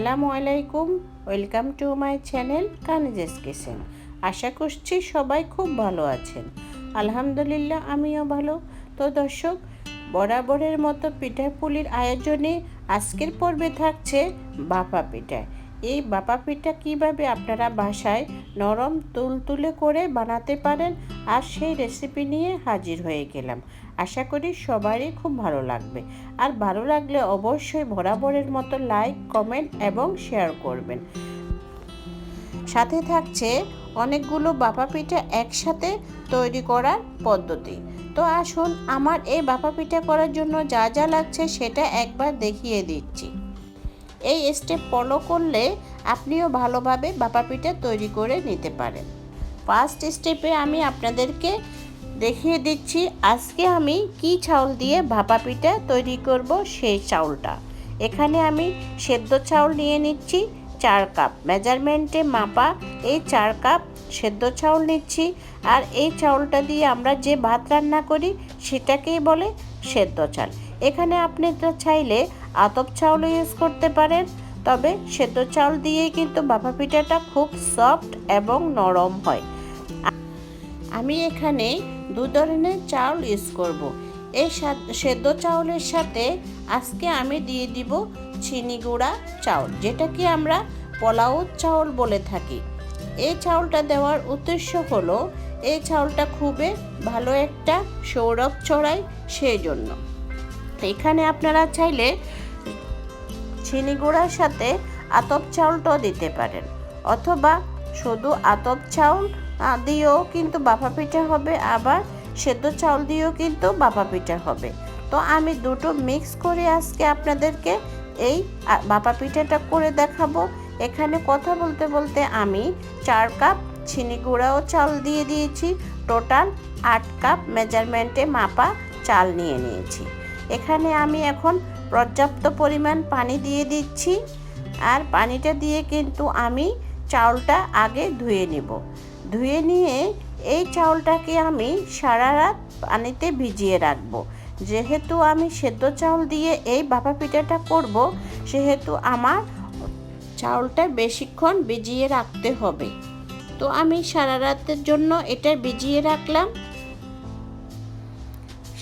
আসসালামু আলাইকুম। Welcome to my channel Kaniz's kitchen. আশা করছি সবাই খুব ভালো আছেন। আলহামদুলিল্লাহ আমিও ভালো। তো দর্শক, বরাবরের মতো পিঠাপুলির আয়োজনে আজকের পর্বে থাকছে ভাপা পিঠা। এই ভাপা পিঠা কীভাবে আপনারা বাসায় নরম তুলতুলে করে বানাতে পারেন, আর সেই রেসিপি নিয়ে হাজির হয়ে গেলাম। আশা করি সবারই খুব ভালো লাগবে। আর ভালো লাগলে অবশ্যই বরাবরের মতো লাইক, কমেন্ট এবং শেয়ার করবেন। সাথে থাকছে অনেকগুলো ভাপা পিঠা একসাথে তৈরি করার পদ্ধতি। তো আসুন, আমার এই ভাপা পিঠা করার জন্য যা যা লাগছে সেটা একবার দেখিয়ে দিচ্ছি। এই স্টেপ ফলো করলে আপনিও ভালোভাবে ভাপা পিঠা তৈরি করে নিতে পারেন। ফার্স্ট স্টেপে আমি আপনাদেরকে দেখিয়ে দিচ্ছি আজকে আমি কি চাউল দিয়ে ভাপা পিঠা তৈরি করব সেই চাউলটা। এখানে আমি সেদ্ধ চাউল নিয়ে নিচ্ছি 4 কাপ, মেজারমেন্টে মাপা এই 4 কাপ সেদ্ধ চাউল নিচ্ছি। আর এই চাউলটা দিয়ে আমরা যে ভাত রান্না করি সেটাকেই বলে সেদ্ধ চাল। এখানে আপনারা চাইলে আতপ চাউলও ইউজ করতে পারেন, তবে সেদ্ধ চাউল দিয়েই কিন্তু ভাপা পিঠাটা খুব সফট এবং নরম হয়। আমি এখানে 2 ধরনের চাউল ইউজ করব। এই সেদ্ধ চাউলের সাথে আজকে আমি দিয়ে দিব চিনি গুঁড়া চাউল, যেটাকে আমরা পোলাও চাউল বলে থাকি। এই চাউলটা দেওয়ার উদ্দেশ্য হলো এই চাউলটা খুবই ভালো একটা সৌরভ ছড়ায়, সেই জন্য। এখানে আপনারা চাইলে চিনি গুঁড়ার সাথে আতপ চাউলটাও দিতে পারেন, অথবা শুধু আতপ চাউল দিয়েও কিন্তু ভাপা পিঠা হবে, আবার সেদ্ধ চাউল দিয়েও কিন্তু ভাপা পিঠা হবে। তো আমি দুটো মিক্স করে আজকে আপনাদেরকে এই ভাপা পিঠাটা করে দেখাবো। এখানে কথা বলতে বলতে আমি 4 কাপ চিনি গুঁড়াও চাল দিয়ে দিয়েছি। টোটাল 8 কাপ মেজারমেন্টে মাপা চাল নিয়ে নিয়েছি। এখানে আমি এখন পর্যাপ্ত পরিমাণ পানি দিয়ে দিচ্ছি। আর পানিটা দিয়ে কিন্তু আমি চাউলটা আগে ধুয়ে নিব। ধুয়ে নিয়ে এই চাউলটাকে আমি সারা রাত পানিতে ভিজিয়ে রাখবো। যেহেতু আমি সেদ্ধ চাউল দিয়ে এই ভাপা পিঠাটা করব, সেহেতু আমার চাউলটা বেশিক্ষণ ভিজিয়ে রাখতে হবে। তো আমি সারা রাতের জন্য এটা ভিজিয়ে রাখলাম।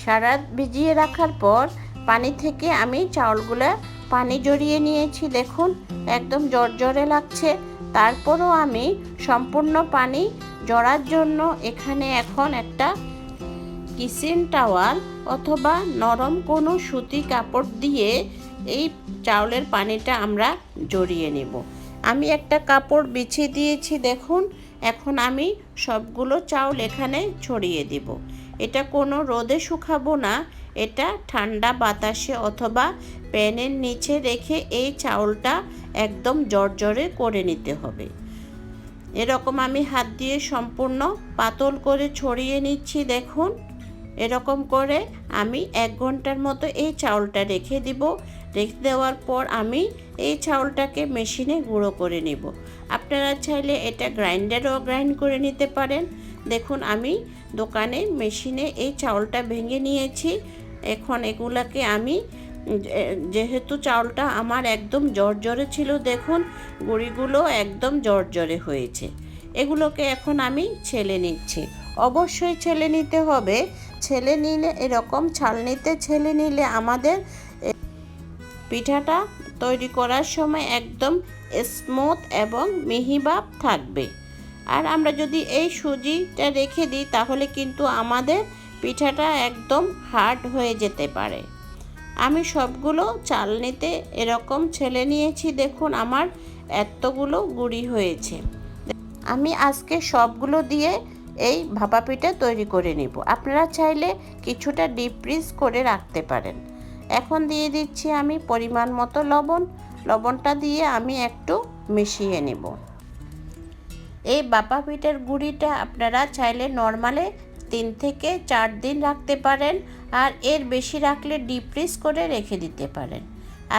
সারা রাত ভিজিয়ে রাখার পর পানি থেকে আমি চাউলগুলো পানি ঝরিয়ে নিয়েছি। দেখুন একদম জর্জরে লাগছে। তারপরও আমি সম্পূর্ণ পানি ঝরার জন্য এখানে এখন একটা কিচেন টাওয়াল অথবা নরম কোনো সুতি কাপড় দিয়ে এই চাউলের পানিটা আমরা ঝরিয়ে নেব। আমি একটা কাপড় বিছিয়ে দিয়েছি। দেখুন এখন আমি সবগুলো চাউল এখানে ছড়িয়ে দেব। এটা কোনো রোদে শুকাবো না, এটা ঠান্ডা বাতাসে অথবা প্যানের নিচে রেখে এই চাউলটা একদম জর্জরে করে নিতে হবে। এরকম আমি হাত দিয়ে সম্পূর্ণ পাতল করে ছড়িয়ে নিচ্ছি। দেখুন এরকম করে আমি 1 ঘন্টার মতো এই চাউলটা রেখে দিব। রেখে দেওয়ার পর আমি এই চাউলটাকে মেশিনে গুঁড়ো করে নিব। আপনারা চাইলে এটা গ্রাইন্ডারও গ্রাইন্ড করে নিতে পারেন। দেখুন আমি দোকানে মেশিনে এই চাউলটা ভেঙে নিয়েছি। এখন এগুলাকে আমি, যেহেতু চাউলটা আমার একদম জর্জরে ছিল, দেখুন গুঁড়িগুলো একদম জর্জরে হয়েছে। এগুলোকে এখন আমি ছেলে নিচ্ছি। অবশ্যই ছেলে নিতে হবে। ছেলে নিলে এরকম ছালনিতে ছেলে নিলে আমাদের পিঠাটা তৈরি করার সময় একদম স্মুথ এবং মিহি ভাব থাকবে। আর আমরা যদি এই সুজিটা রেখে দিই তাহলে কিন্তু আমাদের পিঠাটা একদম হার্ড হয়ে যেতে পারে। আমি সবগুলো চালনিতে এরকম ছেলে নিয়েছি। দেখুন আমার এতগুলো গুঁড়ি হয়েছে। আমি আজকে সবগুলো দিয়ে এই ভাপা পিঠা তৈরি করে নিব। আপনারা চাইলে কিছুটা ডিপ ফ্রিজ করে রাখতে পারেন। এখন দিয়ে দিচ্ছি আমি পরিমাণ মতো লবণ। লবণটা দিয়ে আমি একটু মিশিয়ে নেব। এই ভাপা পিঠার গুঁড়িটা আপনারা চাইলে নরমালে 3 থেকে 4 দিন রাখতে পারেন, আর এর বেশি রাখলে ডিপ ফ্রিজ করে রেখে দিতে পারেন।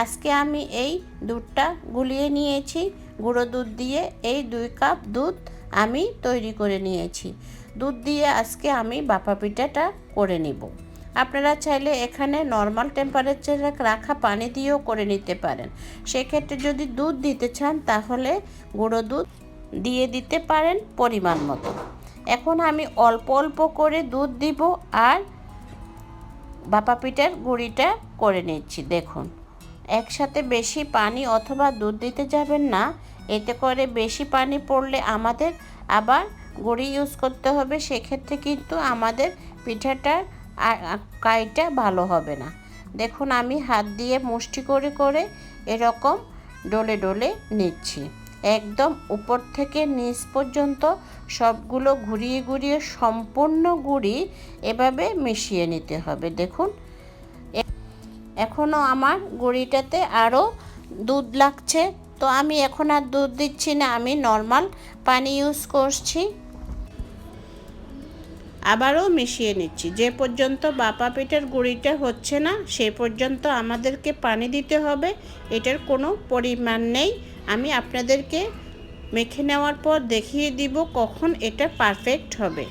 আজকে আমি এই দুধটা গুলিয়ে নিয়েছি। গুঁড়ো দুধ দিয়ে এই 2 কাপ দুধ আমি তৈরি করে নিয়েছি। দুধ দিয়ে আজকে আমি ভাপা পিঠাটা করে নিব। আপনারা চাইলে এখানে নর্মাল টেম্পারেচারে রাখা পানি দিয়েও করে নিতে পারেন। সেক্ষেত্রে যদি দুধ দিতে চান তাহলে গুঁড়ো দুধ দিয়ে দিতে পারেন পরিমাণ মতো। এখন আমি অল্প অল্প করে দুধ দিব আর ভাপা পিঠার গুঁড়িটা করে নিচ্ছি। দেখুন, একসাথে বেশি পানি অথবা দুধ দিতে যাবেন না, এতে করে বেশি পানি পড়লে আমাদের আবার গুঁড়ি ইউজ করতে হবে, সেক্ষেত্রে কিন্তু আমাদের পিঠাটার কাইটা ভালো হবে না। দেখুন, আমি হাত দিয়ে মুষ্টি করে করে এরকম ডলে ডলে নিচ্ছি। একদম উপর থেকে নিচ পর্যন্ত সবগুলো ঘুরিয়ে ঘুরিয়ে সম্পূর্ণ গুঁড়ি এভাবে মিশিয়ে নিতে হবে। দেখুন, এখনও আমার গুঁড়িটাতে আরও দুধ লাগছে, তো আমি এখন আর দুধ দিচ্ছি না, আমি নর্মাল পানি ইউজ করছি। আবারও মিশিয়ে নিচ্ছি। যে পর্যন্ত ভাপা পিঠার গুঁড়িটা হচ্ছে না সে পর্যন্ত আমাদেরকে পানি দিতে হবে, এটার কোনো পরিমাণ নেই। আমি আপনাদেরকে মেখে নেওয়ার পর দেখিয়ে দিব কখন এটা পারফেক্ট হবে।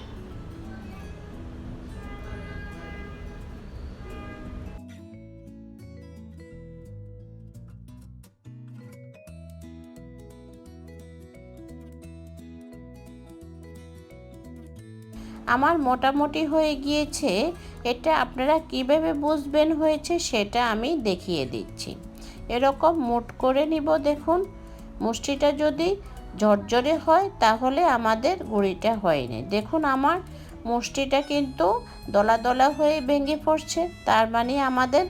আমার মোটামুটি হয়ে গিয়েছে। এটা আপনারা কিভাবে বুঝবেন হয়েছে সেটা আমি দেখিয়ে দিচ্ছি। এরকম মুঠ করে নিব। দেখুন, মুষ্টিটা যদি ঝরঝরে হয় তাহলে আমাদের গুঁড়িটা হয়নি। দেখুন, আমার মুষ্টিটা কিন্তু দলা দলা হয়ে ভেঙে পড়ছে, তার মানে আমাদের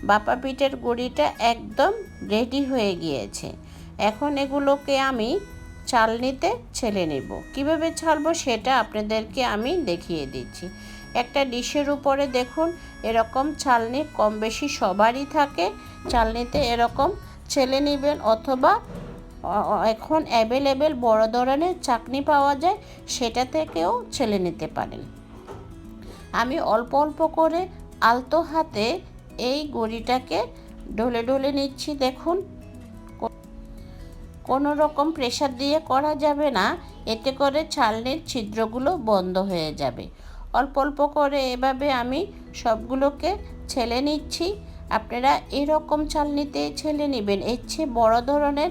ভাপা পিঠার গুঁড়িটা একদম রেডি হয়ে গিয়েছে। এখন এগুলোকে আমি চালনিতে ছেলে নেব। কিভাবে ছালবো সেটা আপনাদেরকে আমি দেখিয়ে দিচ্ছি। একটা ডিশের উপরে দেখুন এরকম চালনি কম বেশি সবারই থাকে, চালনিতে এরকম ছেলে নেবেন, অথবা এখন অ্যাভেলেবেল বড় ধরনের চাকনি পাওয়া যায়, সেটা থেকেও ছেলে নিতে পারেন। আমি অল্প অল্প করে আলতো হাতে এই গুঁড়িটাকে ঢলে ঢলে নিচ্ছি। দেখুন, কোনো রকম প্রেসার দিয়ে করা যাবে না, এতে করে চালনির ছিদ্রগুলো বন্ধ হয়ে যাবে। অল্প অল্প করে এভাবে আমি সবগুলোকে ছেলে নিচ্ছি। আপনারা এরকম চালনিতে ছেলে নেবেন। এর চেয়ে বড় ধরনের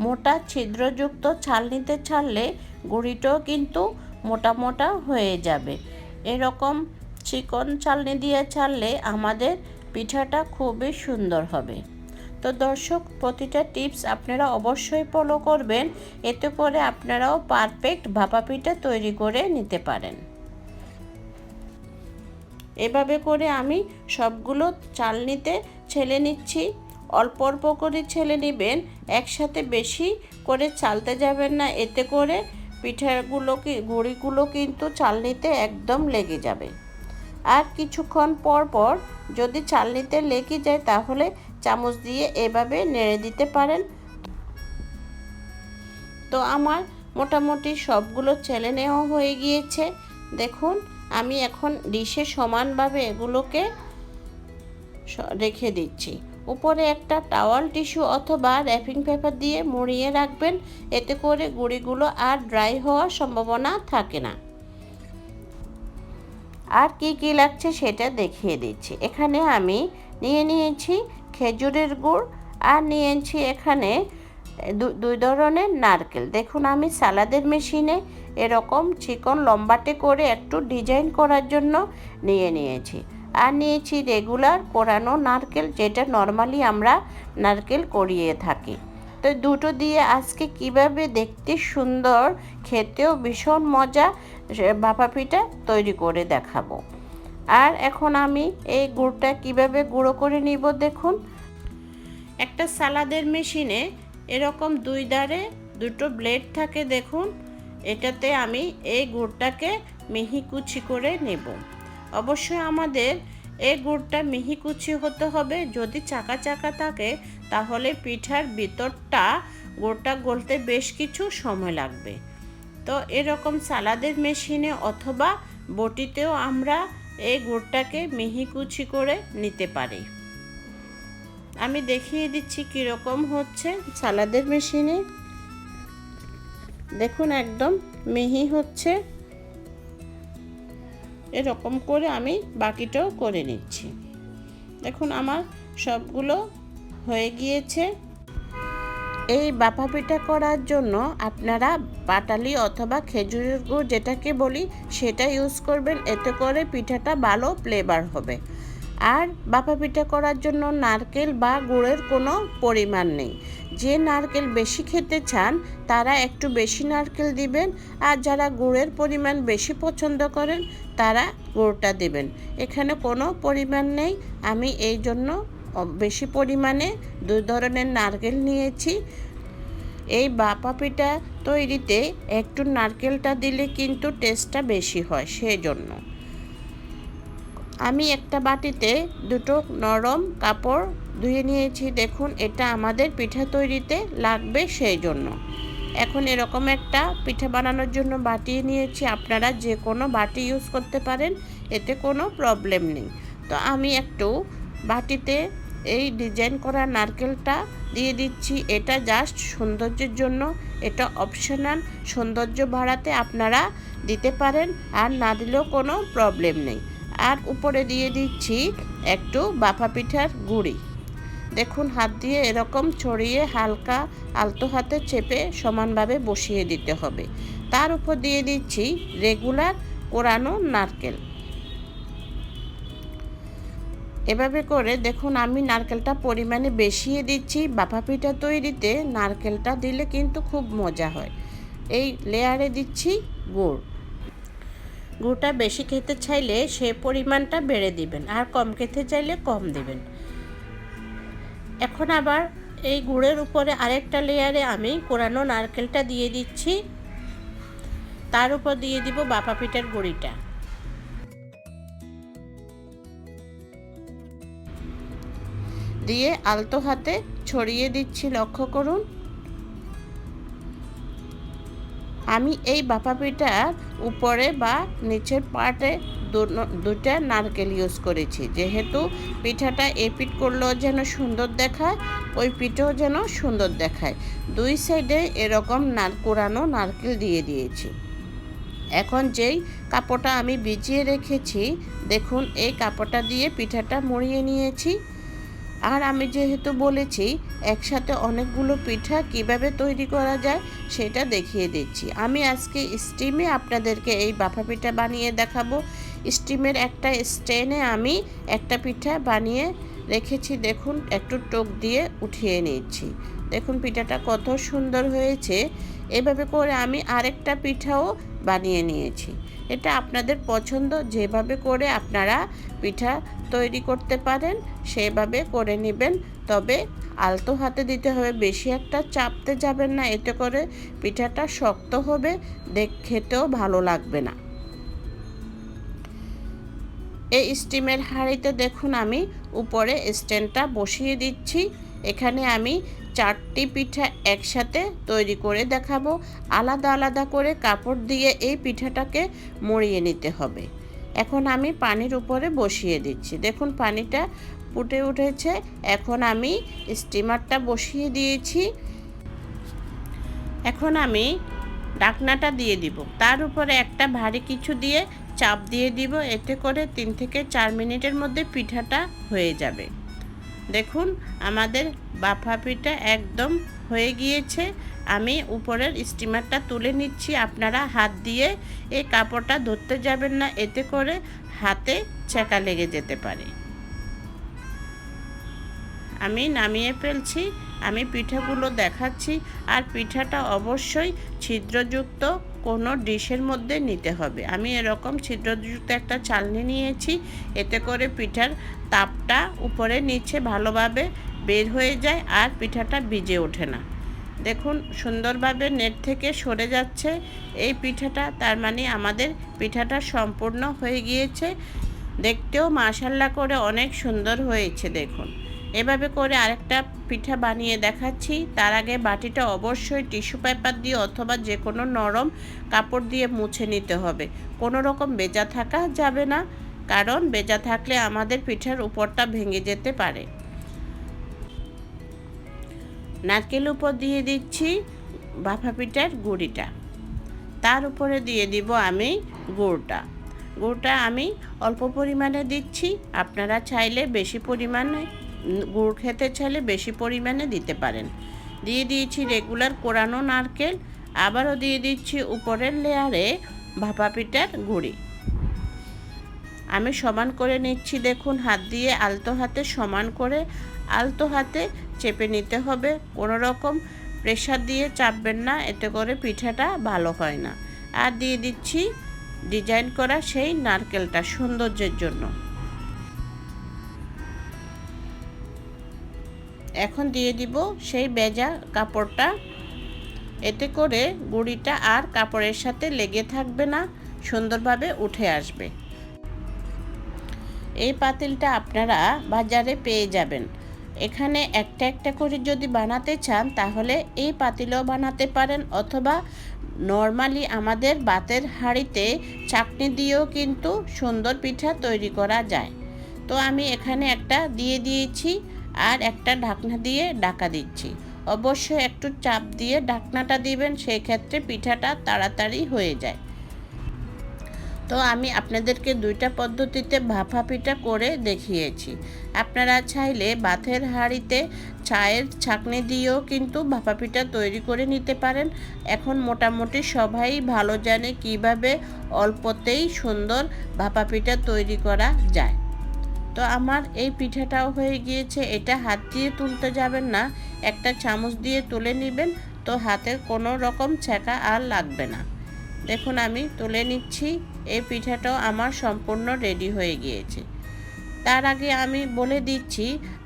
মোটা ছিদ্রযুক্ত চালনিতে ছাড়লে গুঁড়িটাও কিন্তু মোটা মোটা হয়ে যাবে। এরকম চিকন চালনি দিয়ে ছাড়লে আমাদের পিঠাটা খুবই সুন্দর হবে। তো দর্শক, প্রতিটা টিপস আপনারা অবশ্যই ফলো করবেন, এতে করে আপনারাও পারফেক্ট ভাপা পিঠা তৈরি করে নিতে পারেন। এভাবে করে আমি সবগুলো চালনিতে ছেলে নিচ্ছি। অল্প অল্প করে ছেলে নেবেন, একসাথে বেশি করে চালতে যাবেন না, এতে করে গুঁড়িগুলো কিন্তু চালনিতে একদম লেগে যাবে। আর কিছুক্ষণ পর পর যদি চালনিতে লেগে যায় তাহলে চামচ দিয়ে এভাবে নেড়ে দিতে পারেন। তো আমার মোটামুটি সবগুলো ছেলে নেওয়া হয়ে গিয়েছে। দেখুন, আমি এখন ডিশে সমানভাবে এগুলোকে রেখে দিচ্ছি। উপরে একটা টাওয়াল টিস্যু অথবা র্যাপিং পেপার দিয়ে মুড়িয়ে রাখবেন, এতে করে গুঁড়িগুলো আর ড্রাই হওয়ার সম্ভাবনা থাকে না। আর কি কি লাগছে সেটা দেখিয়ে দিচ্ছি। এখানে আমি নিয়েছি খেজুরের গুড়, আর নিয়েছি এখানে দুই ধরনের নারকেল। দেখুন, আমি সালাদের মেশিনে এরকম চিকন লম্বাটে করে একটু ডিজাইন করার জন্য নিয়েছি। আর নিয়েছি রেগুলার কোরানো নারকেল, যেটা নর্মালি আমরা নারকেল কুড়িয়ে থাকি। তো দুটো দিয়ে আজকে কিভাবে দেখতে সুন্দর, খেতেও ভীষণ মজা ভাপা পিঠা তৈরি করে দেখাবো। আর এখন আমি এই গুড়টা কিভাবে গুঁড়ো করে নিব। দেখুন, একটা সালাদের মেশিনে এরকম দুই ধারে দুটো ব্লেড থাকে। দেখুন, এটাতে আমি এই গুড়টাকে মিহি কুচি করে নেব। অবশ্যই আমাদের এই গুড়টা মিহি কুচি হতে হবে। যদি চাকা চাকা থাকে তাহলে পিঠার ভিতরটা গুড়টা গলতে বেশ কিছু সময় লাগবে। তো এরকম সালাদের মেশিনে অথবা বটিতেও আমরা এই গুড়টাকে মিহি কুচি করে নিতে পারি। আমি দেখিয়ে দিচ্ছি কীরকম হচ্ছে সালাদের মেশিনে। দেখুন, একদম মিহি হচ্ছে। এরকম করে আমি বাকিটাও করে নিচ্ছি। দেখুন আমার সবগুলো হয়ে গিয়েছে। এই বাফা পিঠা করার জন্য আপনারা পাটালি অথবা খেজুরের গুড় যেটাকে বলি সেটা ইউজ করবেন, এতে করে পিঠাটা ভালো ফ্লেভার হবে। আর বাফা পিঠা করার জন্য নারকেল বা গুড়ের কোনো পরিমাণ নেই। যে নারকেল বেশি খেতে চান তারা একটু বেশি নারকেল দিবেন, আর যারা গুড়ের পরিমাণ বেশি পছন্দ করেন তারা গুড়টা দিবেন। এখানে কোনো পরিমাণ নেই, আমি এই জন্য বেশি পরিমাণে 2 ধরনের নারকেল নিয়েছি। এই বাফা পিঠা তৈরিতে একটু নারকেলটা দিলে কিন্তু টেস্টটা বেশি হয়, সেই জন্য আমি একটা বাটিতে 2টো নরম কাপড় ধুয়ে নিয়েছি। দেখুন এটা আমাদের পিঠা তৈরিতে লাগবে, সেই জন্য এখন এরকম একটা পিঠা বানানোর জন্য বাটি নিয়েছি। আপনারা যে কোনো বাটি ইউজ করতে পারেন, এতে কোনো প্রবলেম নেই। তো আমি একটু বাটিতে এই ডিজাইন করা নারকেলটা দিয়ে দিচ্ছি। এটা জাস্ট সৌন্দর্যের জন্য, এটা অপশনাল, সৌন্দর্য বাড়াতে আপনারা দিতে পারেন, আর না দিলেও কোনো প্রবলেম নেই। আর উপরে দিয়ে দিচ্ছি একটু বাফা পিঠার গুঁড়ি। দেখুন হাত দিয়ে এরকম ছড়িয়ে হালকা আলতো হাতে চেপে সমানভাবে বসিয়ে দিতে হবে। তার উপর দিয়ে দিচ্ছি রেগুলার কোরানো নারকেল। এভাবে করে দেখুন আমি নারকেলটা পরিমাণে বেশিয়ে দিচ্ছি। বাফা পিঠা তৈরিতে নারকেলটা দিলে কিন্তু খুব মজা হয়। এই লেয়ারে দিচ্ছি গুড়। গুড়টা বেশি খেতে চাইলে সে পরিমাণটা বেড়ে দিবেন, আর কম খেতে চাইলে কম দিবেন। এখন আবার এই গুড়ের উপরে আরেকটা লেয়ারে আমি কোরানো নারকেলটা দিয়ে দিচ্ছি। তার উপর দিয়ে দিব বাফা পিঠার গুঁড়িটা। দিয়ে আলতো হাতে ছড়িয়ে দিচ্ছি, লক্ষ্য করুন। আমি এই বাফা পিঠার উপরে বা নিচের পার্টে 2টা নারকেল ইউজ করেছি, যেহেতু পিঠাটা এপিট করলেও যেন সুন্দর দেখায়, ওই পিঠেও যেন সুন্দর দেখায়। 2 সাইডে এরকম কোরানো নারকেল দিয়ে দিয়েছি। এখন যেই কাপড়টা আমি ভিজিয়ে রেখেছি, দেখুন এই কাপড়টা দিয়ে পিঠাটা মুড়িয়ে নিয়েছি। আর আমি যেহেতু বলেছি একসাথে অনেকগুলো পিঠা কিভাবে তৈরি করা যায় সেটা দেখিয়ে দিচ্ছি। আমি আজকে স্টিমে আপনাদেরকে এই বাফা পিঠা বানিয়ে দেখাবো। স্টিমের একটা স্ট্যান্ডে আমি একটা পিঠা বানিয়ে রেখেছি। দেখুন একটু টোক দিয়ে উঠিয়ে নিচ্ছি। দেখুন পিঠাটা কত সুন্দর হয়েছে। এভাবে করে আমি আরেকটা পিঠাও বানিয়ে নিয়েছি। এটা আপনাদের পছন্দ, যেভাবে করে আপনারা পিঠা তৈরি করতে পারেন সেভাবে করে নেবেন। তবে আলতো হাতে দিতে হবে, বেশি একটা চাপতে যাবেন না, এতে করে পিঠাটা শক্ত হবে, খেতেও ভালো লাগবে না। এই স্টিমের হাঁড়িতে দেখুন আমি উপরে স্ট্যান্ডটা বসিয়ে দিচ্ছি। এখানে আমি 4টি পিঠা একসাথে তৈরি করে দেখাবো। আলাদা আলাদা করে কাপড় দিয়ে এই পিঠাটাকে মুড়িয়ে নিতে হবে। এখন আমি পানির উপরে বসিয়ে দিচ্ছি। দেখুন পানিটা ফুটে উঠেছে। এখন আমি স্টিমারটা বসিয়ে দিয়েছি। এখন আমি ঢাকনাটা দিয়ে দিব, তার উপরে একটা ভারী কিছু দিয়ে চাপ দিয়ে দিব, এতে করে 3 থেকে 4 মিনিটের মধ্যে পিঠাটা হয়ে যাবে। দেখুন আমাদের বাফা পিঠা একদম হয়ে গিয়েছে। আমি উপরের স্টিমারটা তুলে নিচ্ছি। আপনারা হাত দিয়ে এই কাপড়টা ধরতে যাবেন না, এতে করে হাতে ছ্যাঁকা লেগে যেতে পারে। আমি নামিয়ে ফেলছি। আমি পিঠাগুলো দেখাচ্ছি। আর পিঠাটা অবশ্যই ছিদ্রযুক্ত কোনো ডিশের মধ্যে নিতে হবে। আমি এরকম ছিদ্রযুক্ত একটা চালনি নিয়েছি, এতে করে পিঠার তাপটা উপরে নিচে ভালোভাবে বের হয়ে যায় আর পিঠাটা ভিজে ওঠে না। দেখুন সুন্দরভাবে নেট থেকে সরে যাচ্ছে এই পিঠাটা, তার মানে আমাদের পিঠাটা সম্পূর্ণ হয়ে গিয়েছে। দেখতেও মাশাআল্লাহ করে অনেক সুন্দর হয়েছে। দেখুন এভাবে করে আরেকটা পিঠা বানিয়ে দেখাচ্ছি। তার আগে বাটিটা অবশ্যই টিস্যু পেপার দিয়ে অথবা যে কোনো নরম কাপড় দিয়ে মুছে নিতে হবে। কোনো রকম বেজা থাকা যাবে না, কারণ বেজা থাকলে আমাদের পিঠার উপরটা ভেঙে যেতে পারে। নারকেল উপর দিয়ে দিচ্ছি বাফা পিঠার গুঁড়িটা, তার উপরে দিয়ে দিব আমি গুড়টা। গুড়টা আমি অল্প পরিমাণে দিচ্ছি, আপনারা চাইলে বেশি পরিমাণে গুড় খেতে চাইলে বেশি পরিমাণে দিতে পারেন। দিয়ে দিয়েছি রেগুলার কোরানো নারকেল, আবারও দিয়ে দিচ্ছি উপরের লেয়ারে ভাপা পিঠার গুঁড়ি। আমি সমান করে নিচ্ছি, দেখুন হাত দিয়ে আলতো হাতে সমান করে আলতো হাতে চেপে নিতে হবে, কোনো রকম প্রেসার দিয়ে চাপবেন না, এতে করে পিঠাটা ভালো হয় না। আর দিয়ে দিচ্ছি ডিজাইন করা সেই নারকেলটা সৌন্দর্যের জন্য। এখন দিয়ে দিব সেই ভেজা কাপড়টা, এতে করে গুঁড়িটা আর কাপড়ের সাথে লেগে থাকবে না, সুন্দরভাবে উঠে আসবে। এই পাতিলটা আপনারা বাজারে পেয়ে যাবেন। এখানে একটা একটা করে যদি বানাতে চান তাহলে এই পাতিলও বানাতে পারেন, অথবা নর্মালি আমাদের ভাতের হাঁড়িতে চাকনি দিয়েও কিন্তু সুন্দর পিঠা তৈরি করা যায়। তো আমি এখানে একটা দিয়ে দিয়েছি আর একটা ঢাকনা দিয়ে ঢাকা দিচ্ছি। অবশ্যই একটু চাপ দিয়ে ঢাকনাটা দিবেন, সেই ক্ষেত্রে পিঠাটা তাড়াতাড়ি হয়ে যায়। তো আমি আপনাদেরকে দুইটা পদ্ধতিতে ভাপা পিঠা করে দেখিয়েছি। আপনারা চাইলে ভাতের হাঁড়িতে চায়ের ছাঁকনি দিয়েও কিন্তু ভাপা পিঠা তৈরি করে নিতে পারেন। এখন মোটামুটি সবাই ভালো জানে কিভাবে অল্পতেই সুন্দর ভাপা পিঠা তৈরি করা যায়। তো আমার এই পিঠাটাও হয়ে গিয়েছে। এটা হাত দিয়ে তুলতে যাবেন না, একটা চামচ দিয়ে তুলে নেবেন, তো হাতের কোনো রকম ছেঁকা আর লাগবে না। দেখুন আমি তুলে নিচ্ছি। এই পিঠাটাও আমার সম্পূর্ণ রেডি হয়ে গিয়েছে। তার আগে আমি বলে দিচ্ছি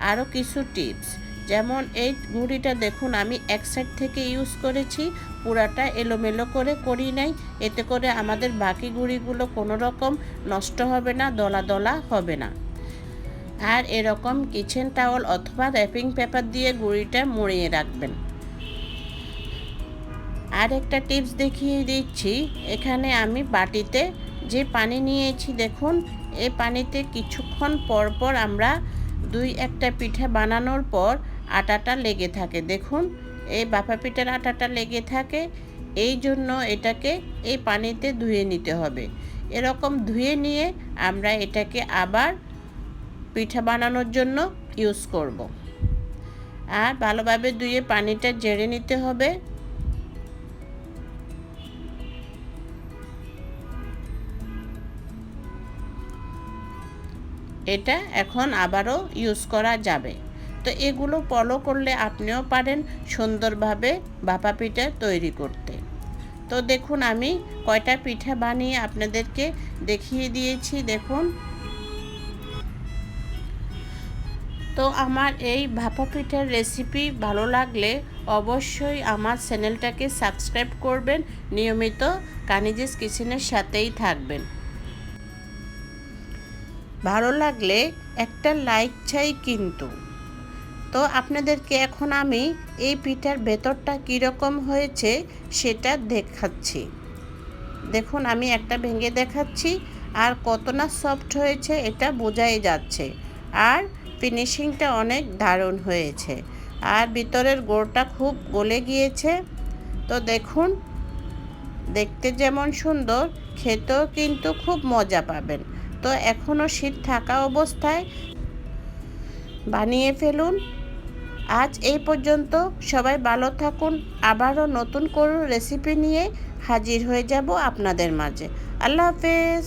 আরও কিছু টিপস, যেমন এই গুঁড়িটা দেখুন আমি এক সাইড থেকে ইউজ করেছি, পুরাটা এলোমেলো করে করি নাই, এতে করে আমাদের বাকি গুঁড়িগুলো কোনো রকম নষ্ট হবে না, দলা দলা হবে না। আর এরকম কিচেন টাওয়াল অথবা র্যাপিং পেপার দিয়ে গুঁড়িটা মুড়িয়ে রাখবেন। আর একটা টিপস দেখিয়ে দিচ্ছি, এখানে আমি বাটিতে যে পানি নিয়েছি দেখুন, এই পানিতে কিছুক্ষণ পর পর আমরা দুই একটা পিঠা বানানোর পর আটাটা লেগে থাকে, দেখুন এই ভাপা পিঠার আটাটা লেগে থাকে, এই জন্য এটাকে এই পানিতে ধুয়ে নিতে হবে। এরকম ধুয়ে নিয়ে আমরা এটাকে আবার পিঠা বানানোর জন্য ইউজ করব। আর ভালোভাবে ধুয়ে পানিটা ঝেড়ে নিতে হবে। এটা এখন আবারও ইউজ করা যাবে। তো এগুলো ফলো করলে আপনিও পারেন সুন্দরভাবে ভাপা পিঠা তৈরি করতে। তো দেখুন আমি কয়টা পিঠা বানিয়ে আপনাদেরকে দেখিয়ে দিয়েছি, দেখুন। তো আমার এই ভাপা পিঠার রেসিপি ভালো লাগলে অবশ্যই আমার চ্যানেলটাকে সাবস্ক্রাইব করবেন, নিয়মিত কানিজেস কিচেনের সাথেই থাকবেন। ভালো লাগলে একটা লাইক চাই কিন্তু। তো আপনাদেরকে এখন আমি এই পিঠার ভেতরটা কীরকম হয়েছে সেটা দেখাচ্ছি। দেখুন আমি একটা ভেঙে দেখাচ্ছি, আর কত না সফট হয়েছে এটা বোঝাই যাচ্ছে। আর ফিনিশিংটা অনেক দারুণ হয়েছে, আর ভিতরের গোড়টা খুব গলে গিয়েছে। তো দেখুন দেখতে যেমন সুন্দর, খেতেও কিন্তু খুব মজা পাবেন। তো এখনও শীত থাকা অবস্থায় বানিয়ে ফেলুন। আজ এই পর্যন্ত, সবাই ভালো থাকুন। আবারও নতুন কোনো রেসিপি নিয়ে হাজির হয়ে যাব আপনাদের মাঝে। আল্লাহ হাফেজ।